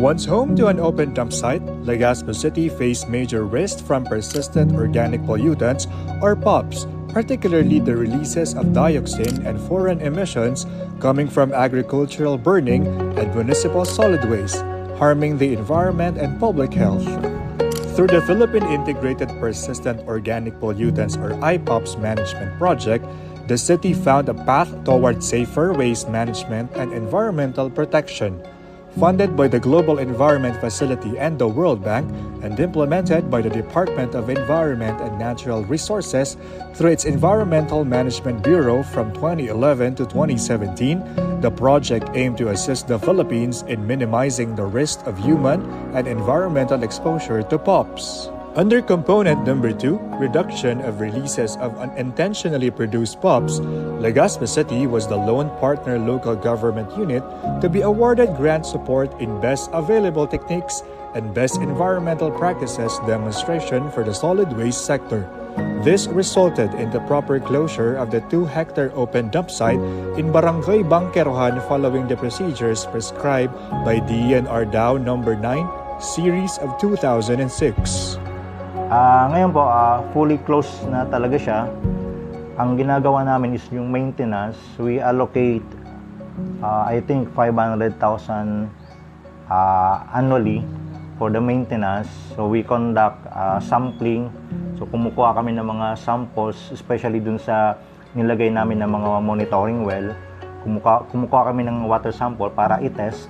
Once home to an open dump site, Legazpi City faced major risks from persistent organic pollutants, or POPs, particularly the releases of dioxin and furan emissions coming from agricultural burning and municipal solid waste, harming the environment and public health. Through the Philippine Integrated Persistent Organic Pollutants, or IPOPs Management Project, the city found a path toward safer waste management and environmental protection. Funded by the Global Environment Facility and the World Bank, and implemented by the Department of Environment and Natural Resources through its Environmental Management Bureau from 2011 to 2017, the project aimed to assist the Philippines in minimizing the risk of human and environmental exposure to POPs. Under component number 2, reduction of releases of unintentionally produced POPs, Legazpi City was the lone partner local government unit to be awarded grant support in Best Available Techniques and Best Environmental Practices demonstration for the solid waste sector. This resulted in the proper closure of the 2-hectare open dump site in Barangay Bangkerohan following the procedures prescribed by DENR DAO No. 9, Series of 2006. Ngayon po, fully closed na talaga siya. Ang ginagawa namin is yung maintenance. We allocate, I think, 500,000 annually for the maintenance. So we conduct sampling. So kumukuha kami ng mga samples, especially dun sa nilagay namin ng mga monitoring well. Kumukuha kami ng water sample para i-test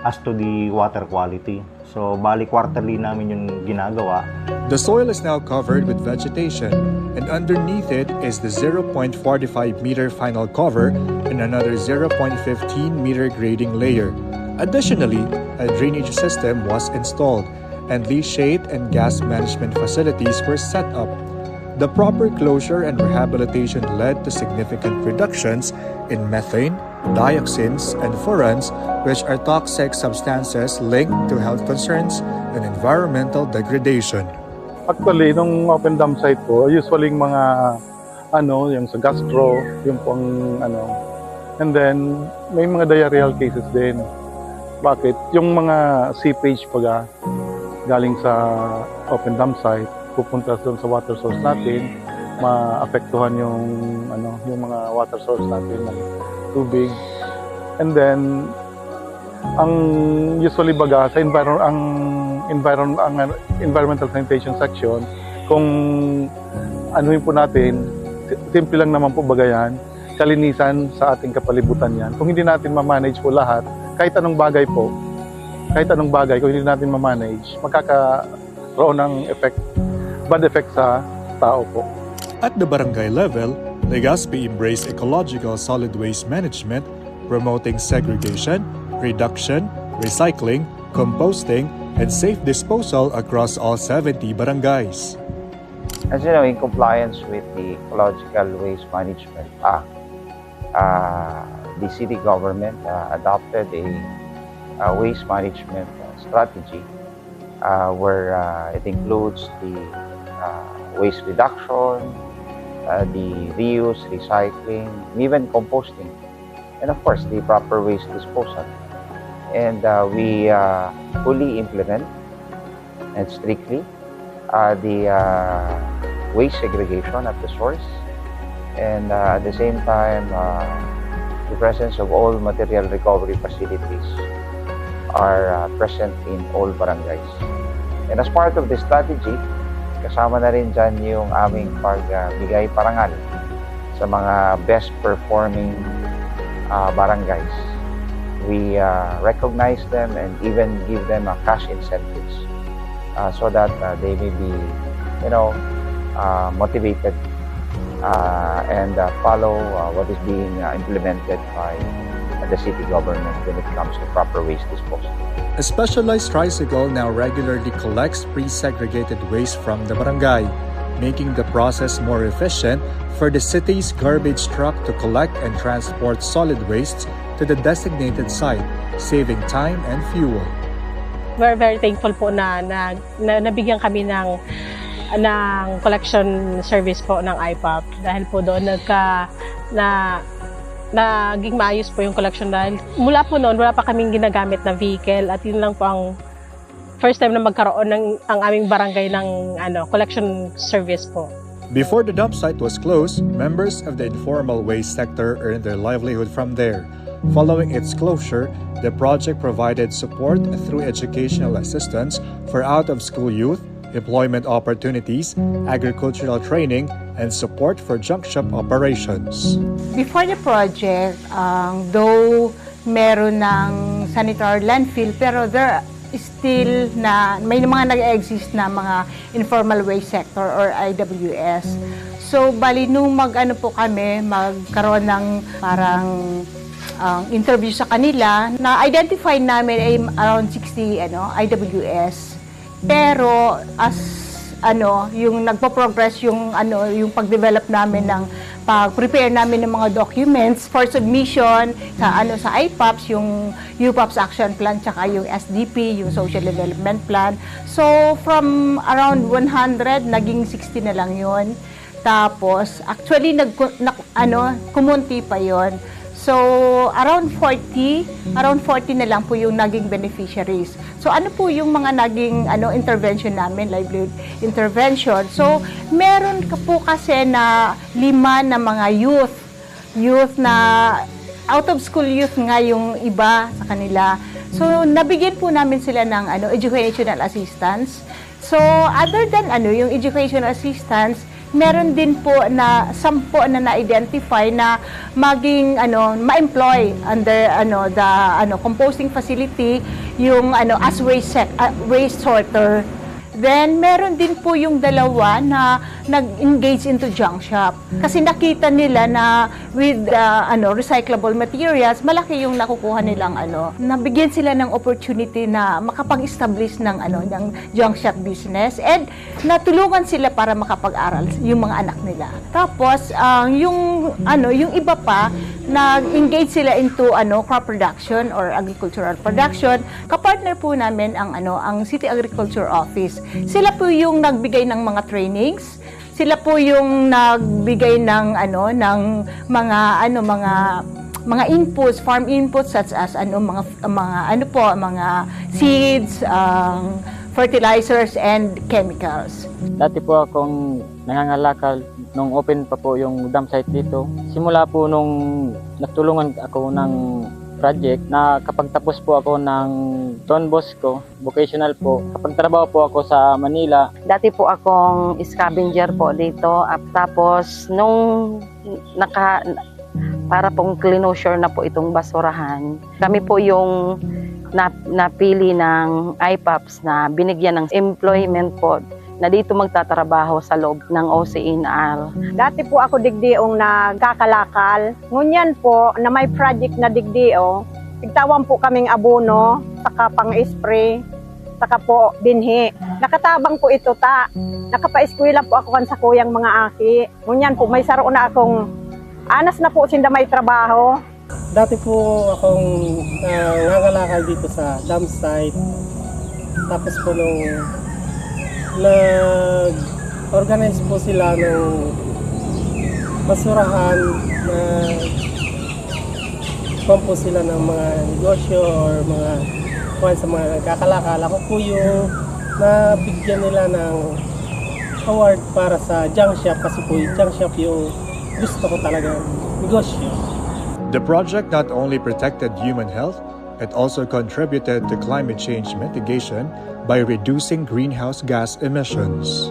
as to the water quality. So bali quarterly namin yung ginagawa. The soil is now covered with vegetation, and underneath it is the 0.45-meter final cover and another 0.15-meter grading layer. Additionally, a drainage system was installed, and these shade and gas management facilities were set up. The proper closure and rehabilitation led to significant reductions in methane, dioxins, and furans, which are toxic substances linked to health concerns and environmental degradation. Actually, nung open dump site ko, usually yung mga yung sa gastro, yung pang and then may mga diarrheal cases din. Bakit? Yung mga seepage galing sa open dump site, pupunta doon sa water source natin, maapektuhan yung mga water source natin ng tubig. And then ang usually sa environmental sanitation section, kung anuhin po natin, simple lang naman po yan, kalinisan sa ating kapalibutan yan. Kung hindi natin ma-manage po lahat, kahit anong bagay, kung hindi natin ma-manage, magkakaroon ng bad effect sa tao po. At the barangay level, Legazpi embraced ecological solid waste management, promoting segregation, reduction, recycling, composting, and safe disposal across all 70 barangays. As you know, in compliance with the Ecological Waste Management Act, the city government adopted a waste management strategy where it includes the waste reduction, the reuse, recycling, even composting, and of course the proper waste disposal. And we fully implement and strictly the waste segregation at the source, and at the same time the presence of all material recovery facilities are present in all barangays. And as part of the strategy, kasama na rin dyan yung aming pagbigay parangal sa mga best performing barangays. We recognize them and even give them cash incentives so that they may be, motivated and follow what is being implemented by the city government when it comes to proper waste disposal. A specialized tricycle now regularly collects pre-segregated waste from the barangay, making the process more efficient for the city's garbage truck to collect and transport solid waste to the designated site, saving time and fuel. We're very thankful po na nabigyan kami ng collection service po ng IPOP dahil po doon naging maayos po yung collection dahil mula po noon, wala pa kaming ginagamit na vehicle at yun lang po ang first time na magkaroon ng ang aming barangay ng collection service po. Before the dump site was closed, members of the informal waste sector earned their livelihood from there. Following its closure, the project provided support through educational assistance for out-of-school youth, employment opportunities, agricultural training, and support for junk shop operations. Before the project, though meron ng sanitary landfill, pero there still na may mga nag-exist na mga informal waste sector or IWS. So bali nung po kami magkaroon ng parang interview sa kanila, na-identify namin ay around 60 IWS. Pero as yung nagpo-progress yung pag-develop namin ng pag-prepare namin ng mga documents for submission sa IPAPS, yung UPAPS Action Plan, tsaka yung SDP, yung Social Development Plan. So from around 100 naging 60 na lang yun. Tapos actually kumunti pa yon. So, around 40 na lang po yung naging beneficiaries. So, ano po yung mga naging intervention namin, livelihood intervention? So, meron po kasi na 5 na mga youth na out of school youth nga yung iba sa kanila. So, nabigyan po namin sila ng educational assistance. So, other than yung educational assistance, meron din po na 10 na na-identify na maging ma-employ under the composting facility yung as waste sorter. Then meron din po yung 2 na nag-engage into junk shop kasi nakita nila na with recyclable materials malaki yung nakukuha nilang nabigyan sila ng opportunity na makapag-establish ng junk shop business and natulungan sila para makapag-aral yung mga anak nila. Tapos yung iba pa nag-engage sila into crop production or agricultural production. Kapartner po namin ang City Agriculture Office. Sila po yung nagbigay ng mga trainings. Sila po yung nagbigay ng mga inputs, farm inputs such as mga seeds, fertilizers and chemicals. Dati po akong nangangalakal nung open pa po yung dump site dito. Simula po nung natulungan ako ng project na kapag tapos po ako ng Don Bosco, vocational po, kapag trabaho po ako sa Manila. Dati po akong scavenger po dito at tapos nung para pong closure na po itong basurahan, kami po yung napili ng IPAPS na binigyan ng employment po na dito magtatrabaho sa loob ng OCNR. Dati po ako digdiong nagkakalakal. Ngunyan po na may project na digdio, tigtawan po kaming abono, saka pang-spray, saka po binhi. Nakatabang po ito nakapa-eskwela po ako kan sa kuyang mga aki. Ngunyan po may saro na akong anas na po sinda may trabaho. Dati po akong nangangalakal dito sa dump site. Tapos po nung nag-organize po sila ng basurahan na po sila ng mga negosyo or mga sa mga nagkakalakal. Ako po yung nabigyan nila ng award para sa junk shop kasi po yung junk shop yung gusto ko talaga negosyo. The project not only protected human health, it also contributed to climate change mitigation by reducing greenhouse gas emissions.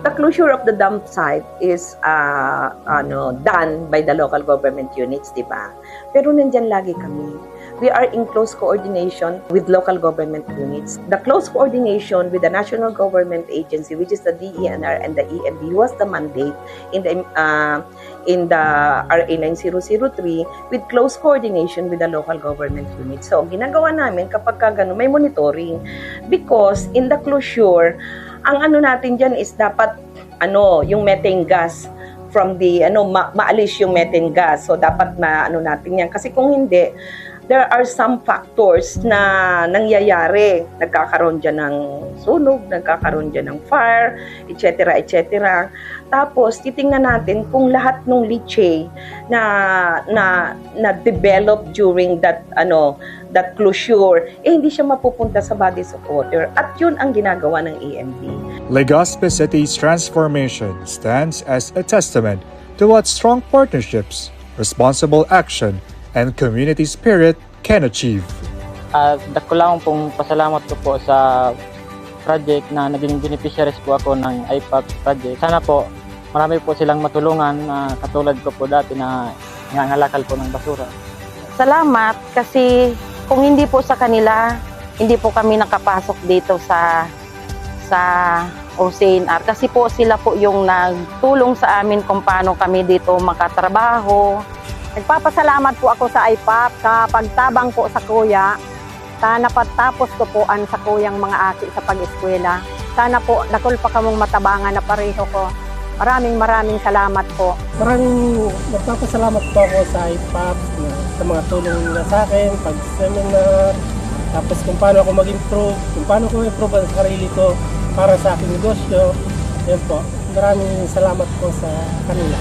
The closure of the dump site is done by the local government units, di ba? Pero nandyan lagi kami. We are in close coordination with local government units. The close coordination with the national government agency, which is the DENR and the EMB, was the mandate in the RA 9003 with close coordination with the local government units. So, ginagawa namin kapag gano'n, may monitoring. Because in the closure, ang natin dyan is dapat yung methane gas from the maalis yung methane gas. So dapat natin yan kasi kung hindi there are some factors na nangyayari. Nagkakaroon dyan ng sunog, nagkakaroon dyan ng fire, etc. etc. Tapos titingnan natin kung lahat ng leachate na develop during that closure, hindi siya mapupunta sa bodies of water. At yun ang ginagawa ng EMD. Legazpi City's transformation stands as a testament to what strong partnerships, responsible action, and community spirit can achieve. Dako lang pong pasalamat ko po sa project na naging beneficiaries po ako ng IPAP project. Sana po marami po silang matulungan katulad ko po dati na nangangalakal po ng basura. Salamat kasi kung hindi po sa kanila, hindi po kami nakapasok dito sa OCNR kasi po sila po yung nagtulong sa amin kung paano kami dito makatrabaho. Nagpapasalamat po ako sa IPAP sa pagtabang po sa kuya. Sana patapos ko po sa kuyang mga aki sa pag-eskwela. Sana po nakulpa kamong matabangan na pareho ko. Maraming salamat po. Nagpapasalamat po ako sa IPAP sa mga tulong nila sa akin, pag-seminar, tapos kung paano ako mag-improve, kung paano ko improve ang sarili ko para sa aking negosyo. Yan po. Maraming salamat po sa kanila.